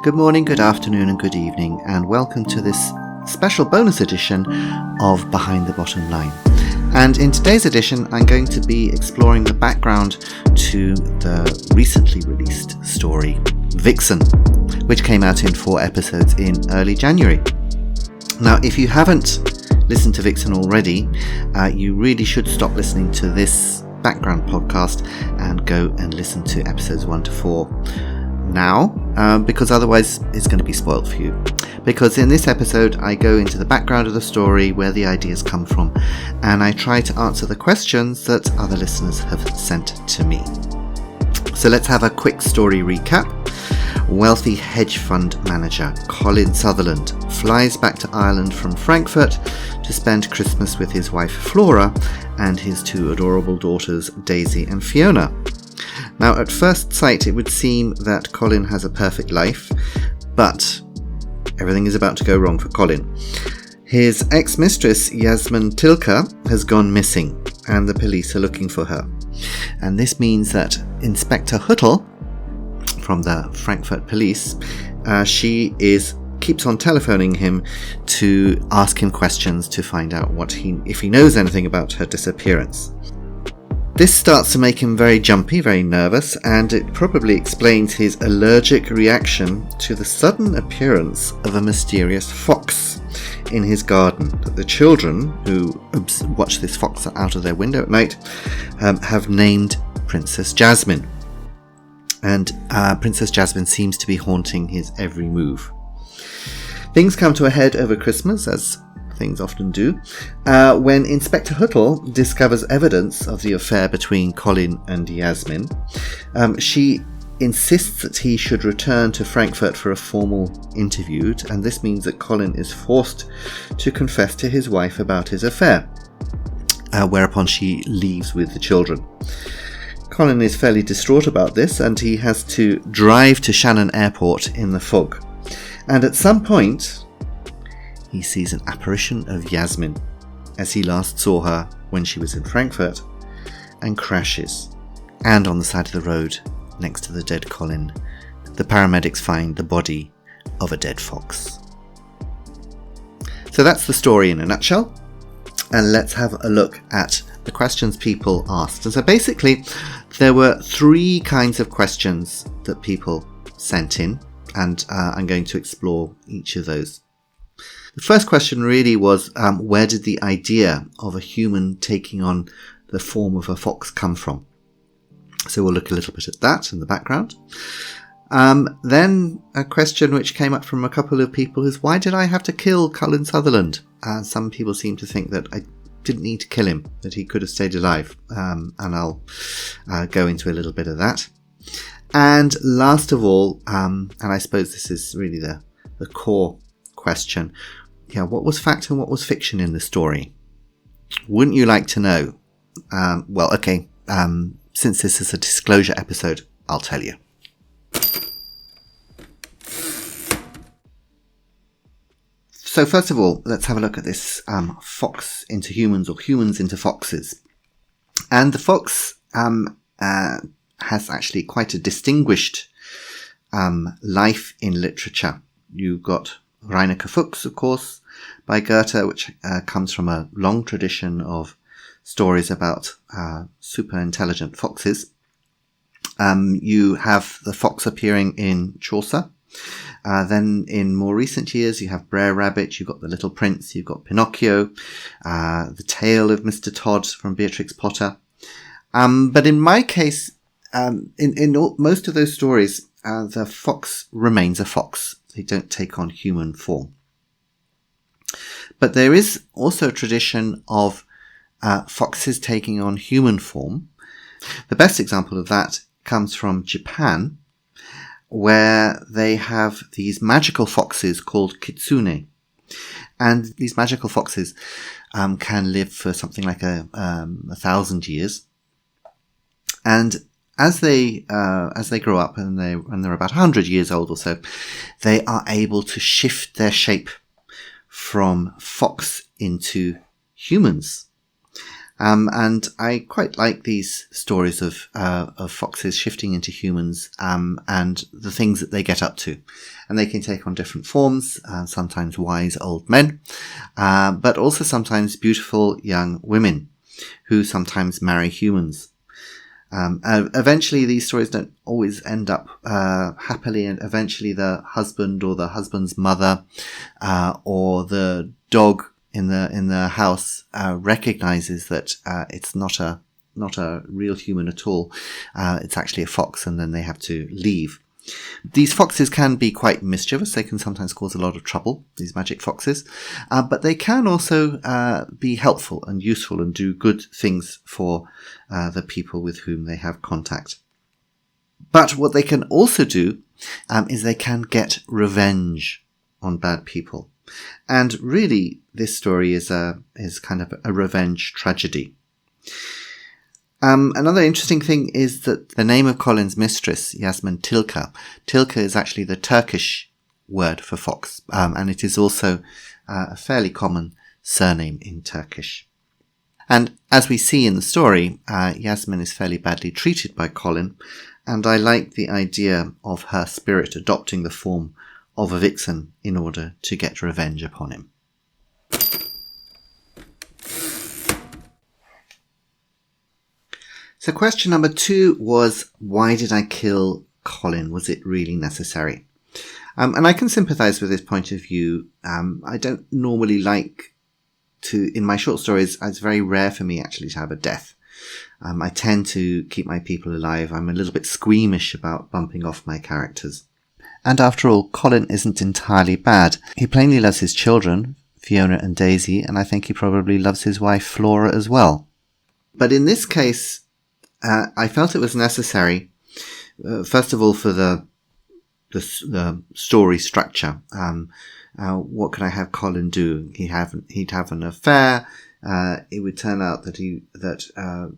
Good morning, good afternoon and good evening, and welcome to this special bonus edition of Behind the Bottom Line. And in today's edition I'm going to be exploring the background to the recently released story Vixen, which came out in 4 episodes in early January. Now, if you haven't listened to Vixen already, you really should stop listening to this background podcast and go and listen to episodes 1 to 4 now, because otherwise it's going to be spoiled for you. Because in this episode I go into the background of the story, where the ideas come from, and I try to answer the questions that other listeners have sent to me. So let's have a quick story recap. Wealthy hedge fund manager Colin Sutherland flies back to Ireland from Frankfurt to spend Christmas with his wife Flora and his 2 adorable daughters Daisy and Fiona. Now, at first sight it would seem that Colin has a perfect life, but everything is about to go wrong for Colin. His ex-mistress Yasmin Tilka has gone missing and the police are looking for her. And this means that Inspector Huttle from the Frankfurt police, she keeps on telephoning him to ask him questions to find out if he knows anything about her disappearance. This starts to make him very jumpy, very nervous, and it probably explains his allergic reaction to the sudden appearance of a mysterious fox in his garden that the children, who watch this fox out of their window at night, have named Princess Jasmine. And Princess Jasmine seems to be haunting his every move. Things come to a head over Christmas, as things often do, when Inspector Huttle discovers evidence of the affair between Colin and Yasmin. She insists that he should return to Frankfurt for a formal interview, and this means that Colin is forced to confess to his wife about his affair, whereupon she leaves with the children. Colin is fairly distraught about this, and he has to drive to Shannon Airport in the fog. And at some point he sees an apparition of Yasmin, as he last saw her when she was in Frankfurt, and crashes. And on the side of the road, next to the dead Colin, the paramedics find the body of a dead fox. So that's the story in a nutshell. And let's have a look at the questions people asked. And so basically, there were 3 kinds of questions that people sent in, and I'm going to explore each of those. The first question really was, where did the idea of a human taking on the form of a fox come from? So we'll look a little bit at that in the background. Then a question which came up from a couple of people is, why did I have to kill Colin Sutherland? Some people seem to think that I didn't need to kill him, that he could have stayed alive. And I'll go into a little bit of that. And last of all, and I suppose this is really the core question, what was fact and what was fiction in the story? Wouldn't you like to know? Since this is a disclosure episode, I'll tell you. So first of all, let's have a look at this fox into humans, or humans into foxes. And the fox has actually quite a distinguished life in literature. You've got Reineke Fuchs, of course, by Goethe, which comes from a long tradition of stories about super intelligent foxes. You have the fox appearing in Chaucer. Then in more recent years you have Brer Rabbit, you've got The Little Prince, you've got Pinocchio, The Tale of Mr. Todd from Beatrix Potter. But in my case, in most of those stories, the fox remains a fox. They don't take on human form. But there is also a tradition of foxes taking on human form. The best example of that comes from Japan, where they have these magical foxes called kitsune. And these magical foxes can live for something like 1,000 years. And as they grow up and they're about 100 years old or so, they are able to shift their shape from fox into humans. And I quite like these stories of foxes shifting into humans, and the things that they get up to. And they can take on different forms, sometimes wise old men, but also sometimes beautiful young women who sometimes marry humans. Eventually these stories don't always end up happily, and eventually the husband or the husband's mother or the dog in the house recognizes that it's not a real human at all. It's actually a fox, and then they have to leave. These foxes can be quite mischievous. They can sometimes cause a lot of trouble, these magic foxes, but they can also be helpful and useful and do good things for the people with whom they have contact. But what they can also do is they can get revenge on bad people. And really, this story is kind of a revenge tragedy. Another interesting thing is that the name of Colin's mistress, Yasmin Tilka is actually the Turkish word for fox, and it is also a fairly common surname in Turkish. And as we see in the story, Yasmin is fairly badly treated by Colin, and I like the idea of her spirit adopting the form of a vixen in order to get revenge upon him. So question number 2 was, why did I kill Colin? Was it really necessary? And I can sympathise with this point of view. I don't normally like to, in my short stories, it's very rare for me actually to have a death. I tend to keep my people alive. I'm a little bit squeamish about bumping off my characters. And after all, Colin isn't entirely bad. He plainly loves his children, Fiona and Daisy, and I think he probably loves his wife Flora as well. But in this case, I felt it was necessary, first of all, for the story structure. What could I have Colin do? He'd have an affair. It would turn out that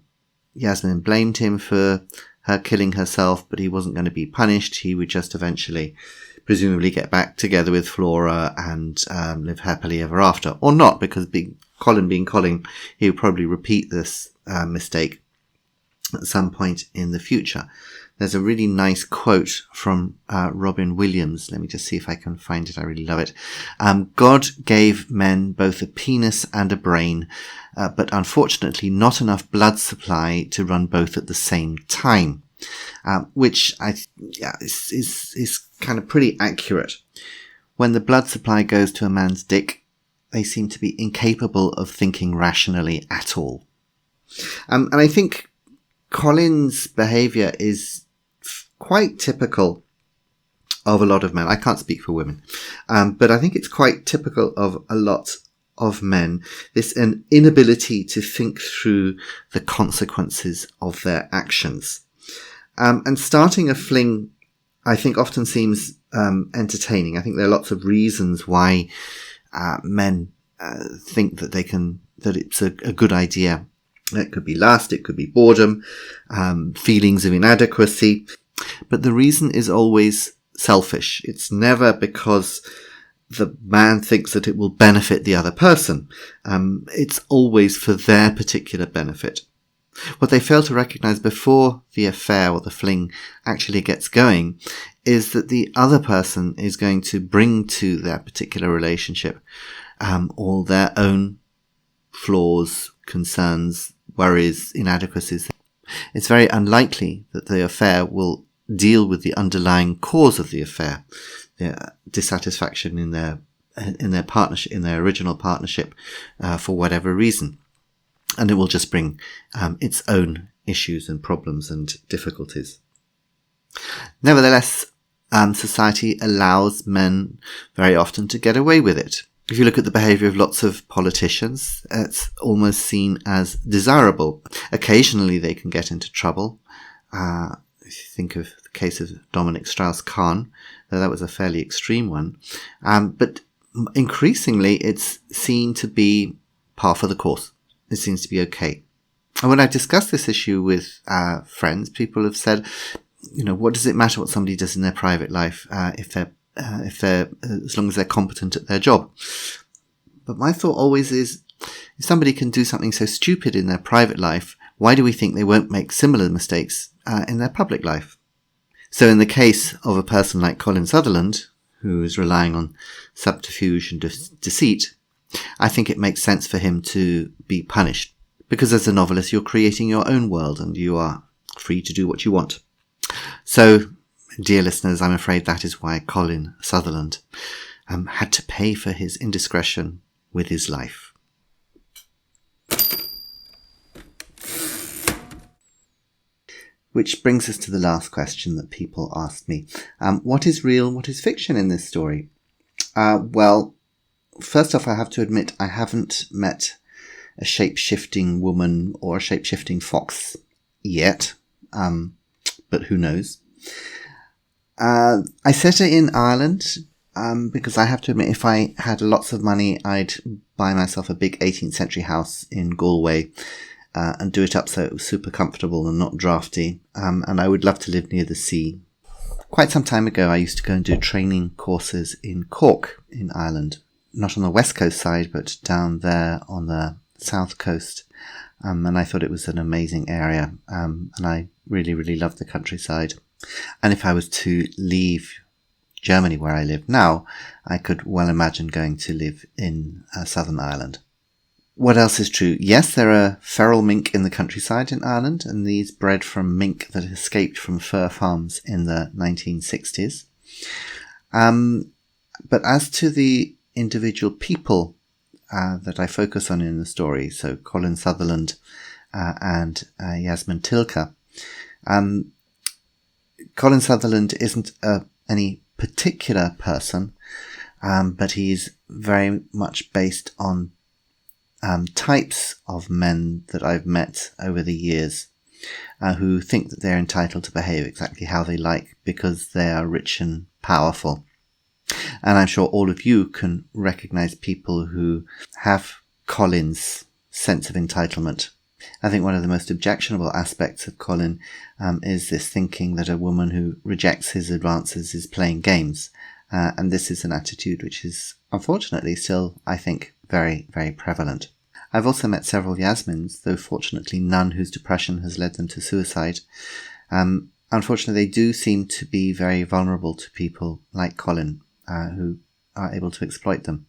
Yasmin blamed him for her killing herself, but he wasn't going to be punished. He would just eventually, presumably, get back together with Flora and live happily ever after, or not, because Colin being Colin, he would probably repeat this mistake at some point in the future. There's a really nice quote from Robin Williams. Let me just see if I can find it. I really love it. God gave men both a penis and a brain, but unfortunately not enough blood supply to run both at the same time, which is kind of pretty accurate. When the blood supply goes to a man's dick, they seem to be incapable of thinking rationally at all. And I think Colin's behaviour is quite typical of a lot of men. I can't speak for women, but I think it's quite typical of a lot of men. An inability to think through the consequences of their actions. And starting a fling, I think, often seems entertaining. I think there are lots of reasons why men think that that it's a good idea. It could be lust, it could be boredom, feelings of inadequacy. But the reason is always selfish. It's never because the man thinks that it will benefit the other person. It's always for their particular benefit. What they fail to recognise before the affair or the fling actually gets going is that the other person is going to bring to their particular relationship all their own flaws, concerns, worries, inadequacies. It's very unlikely that the affair will deal with the underlying cause of the affair, their dissatisfaction in their partnership, in their original partnership, for whatever reason, and it will just bring its own issues and problems and difficulties. Nevertheless, society allows men very often to get away with it. If you look at the behaviour of lots of politicians, it's almost seen as desirable. Occasionally they can get into trouble. If you think of the case of Dominic Strauss-Kahn, though that was a fairly extreme one. But increasingly it's seen to be par for the course. It seems to be okay. And when I discussed this issue with friends, people have said, what does it matter what somebody does in their private life if they're as long as they're competent at their job? But my thought always is, If somebody can do something so stupid in their private life, why do we think they won't make similar mistakes in their public life? So in the case of a person like Colin Sutherland, who is relying on subterfuge and deceit, I think it makes sense for him to be punished. Because as a novelist, you're creating your own world and you are free to do what you want. So, dear listeners, I'm afraid that is why Colin Sutherland had to pay for his indiscretion with his life. Which brings us to the last question that people asked me. What is real, what is fiction in this story? Well, first off, I have to admit I haven't met a shape-shifting woman or a shape-shifting fox yet, but who knows. I set it in Ireland because I have to admit if I had lots of money, I'd buy myself a big 18th century house in Galway and do it up so it was super comfortable and not drafty. And I would love to live near the sea. Quite some time ago, I used to go and do training courses in Cork in Ireland. Not on the west coast side, but down there on the south coast. And I thought it was an amazing area. And I really, really loved the countryside. And if I was to leave Germany, where I live now, I could well imagine going to live in Southern Ireland. What else is true? Yes, there are feral mink in the countryside in Ireland, and these bred from mink that escaped from fur farms in the 1960s. But as to the individual people that I focus on in the story, so Colin Sutherland and Yasmin Tilke, Colin Sutherland isn't any particular person, but he's very much based on types of men that I've met over the years who think that they're entitled to behave exactly how they like because they are rich and powerful. And I'm sure all of you can recognize people who have Colin's sense of entitlement. I think one of the most objectionable aspects of Colin is this thinking that a woman who rejects his advances is playing games. And this is an attitude which is unfortunately still, I think, very, very prevalent. I've also met several Yasmins, though fortunately none whose depression has led them to suicide. Unfortunately, they do seem to be very vulnerable to people like Colin, who are able to exploit them.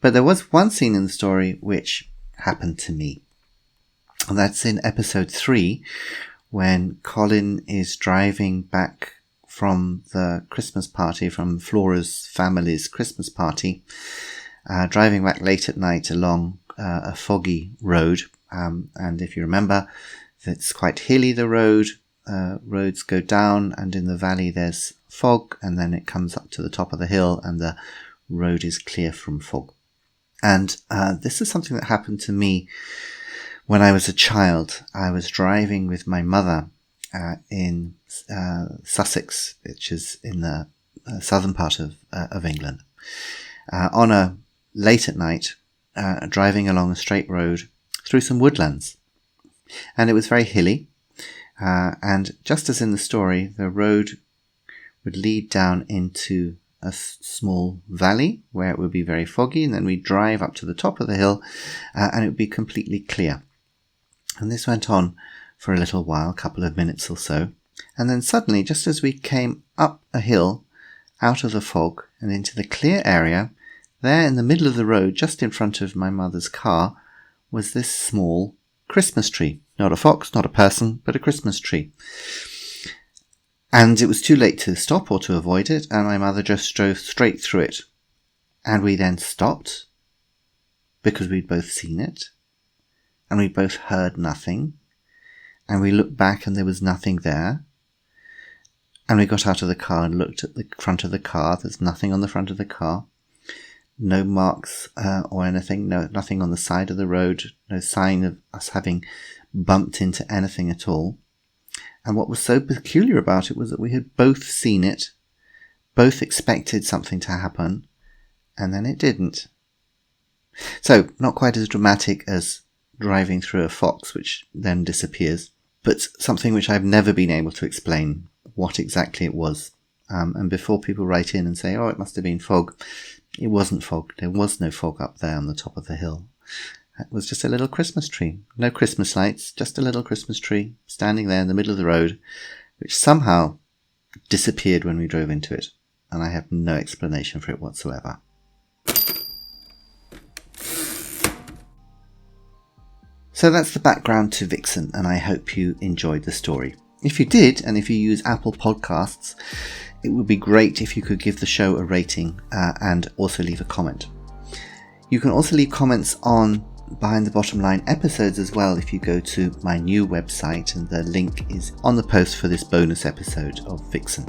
But there was one scene in the story which happened to me. And that's in episode 3, when Colin is driving back from the Christmas party, from Flora's family's Christmas party, driving back late at night along a foggy road. And if you remember, it's quite hilly, the road. Roads go down, and in the valley there's fog, and then it comes up to the top of the hill, and the road is clear from fog. And this is something that happened to me when I was a child. I was driving with my mother in Sussex, which is in the southern part of England, on a late at night, driving along a straight road through some woodlands. And it was very hilly, and just as in the story, the road would lead down into a small valley where it would be very foggy, and then we'd drive up to the top of the hill and it would be completely clear. And this went on for a little while, a couple of minutes or so, and then suddenly, just as we came up a hill out of the fog and into the clear area, there in the middle of the road, just in front of my mother's car, was this small Christmas tree. Not a fox, not a person, but a Christmas tree. And it was too late to stop or to avoid it, and my mother just drove straight through it. And we then stopped, because we'd both seen it, and we both heard nothing, and we looked back and there was nothing there. And we got out of the car and looked at the front of the car. There's nothing on the front of the car. No marks or anything, nothing on the side of the road, no sign of us having bumped into anything at all. And what was so peculiar about it was that we had both seen it, both expected something to happen, and then it didn't. So, not quite as dramatic as driving through a fox, which then disappears, but something which I've never been able to explain what exactly it was. And before people write in and say, oh, it must have been fog, it wasn't fog. There was no fog up there on the top of the hill. It was just a little Christmas tree. No Christmas lights, just a little Christmas tree standing there in the middle of the road, which somehow disappeared when we drove into it. And I have no explanation for it whatsoever. So that's the background to Vixen, and I hope you enjoyed the story. If you did, and if you use Apple Podcasts, it would be great if you could give the show a rating and also leave a comment. You can also leave comments on Behind the Bottom Line episodes as well if you go to my new website, and the link is on the post for this bonus episode of Vixen.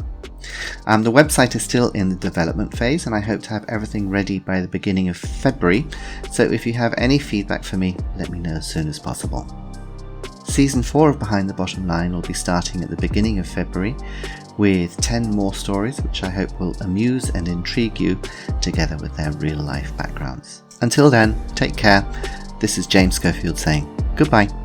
The website is still in the development phase, and I hope to have everything ready by the beginning of February, so if you have any feedback for me, let me know as soon as possible. Season 4 of Behind the Bottom Line will be starting at the beginning of February with 10 more stories which I hope will amuse and intrigue you together with their real life backgrounds. Until then, take care. This is James Schofield saying goodbye.